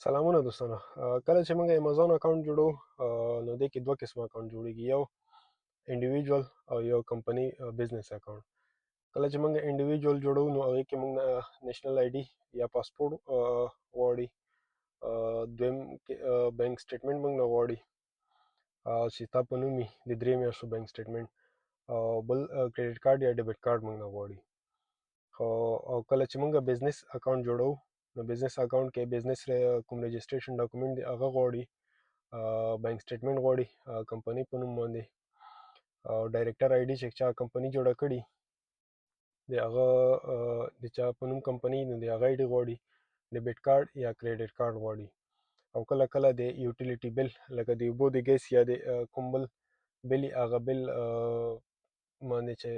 سلامونه دوستانو. کله چې موږ امېزون اکاونټ جوړو نو دې کې دوه قسمه اکاونټ جوړیږي، یو انډیویډوال او یو کمپنی بزنس اکاونټ. کله چې موږ انډیویډوال جوړو نو هغې کې موږ نیشنل آی ډي یا پاسپورټ غواړي، دویم بینک سټیټمنټ موږ نه غواړي چې تا په نوم وي د 3 میاشتو بینک سټیټمنټ، او بل کریډټ کارت یا ډیبټ کارت موږ نه غواړي. او کله چې موږ بزنس اکاونټ جوړو نو بزنس اکاونټ کې بزنس کوم رجسټریشن ډاکومنټ دی هغه غواړي، بینک سټیټمنټ غواړي کمپنی په نوم باندې، او ډایرکټر آی ډي چې چا کمپنی جوړه کړي د هغه د چا په نوم کمپنی نو د هغه آی ډي غواړي، ډیبټ کارت یا کریډټ کارت غواړي، او کله کله د یوټیلیټي بل لکه د اوبو د ګیس یا د کوم بل بل هغه بل باندې چې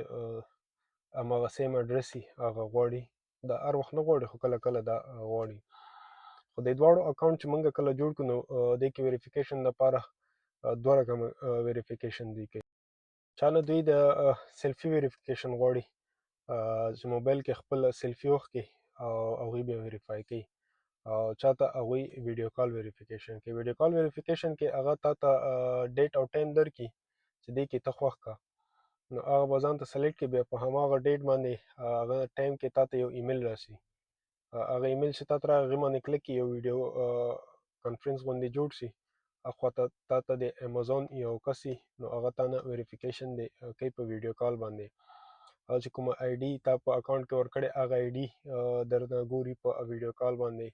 هماغه سیم اډرس وي هغه غواړي. دا هر وخت نه غواړي خو کله کله دا غواړي. خو د دواړو اکاونټ چې موږ کله جوړ کړو نو دې کې ویریفیکیشن لپاره دوه رقمه ویریفیکیشن دی کوي. چا نه دوی د سیلفي ویریفیکیشن غواړي چې موبایل کې خپل سیلفي وکړي او هغوی بیا ویریفای کوي، او چاته هغوی ویډیو کال ویریفیکیشن کوي. ویډیو کال ویریفیکیشن کې هغه تا ته ډیټ او ټایم درکړي چې دې کې ته خوښ کا، نو هغه به ځان ته سلیکټ کړي، بیا په هماغه ډیټ باندې هغه ټایم کې تا ته یو ایمیل راسي، هغه ایمیل چې تا ته راغی هغې باندې کلک کړي، یو ویډیو کانفرنس غوندې جوړ شي، اخوا تا ته د امېزون یو کس وي نو هغه تا نه ویریفیکیشن دی کوي په ویډیو کال باندې، او چې کومه آی ډي تا په اکاونټ کې ورکړې هغه آی ډي درنه ګوري په ویډیو کال باندې،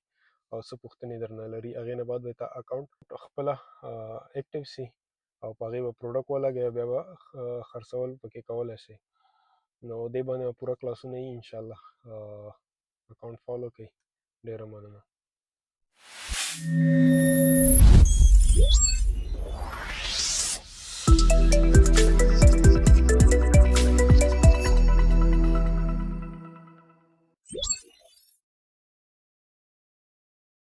او څه پوښتنې درنه لري، هغې نه بعد به تا اکاونټ خپله اکټیو سي او په هغې به پروډکټ ولګوي، بیا به خرڅول پکې کولی شي. نو دې باندې به پوره کلاسونه وي انشاءالله. اکاونټ فالو کړئ. ډېره مننه.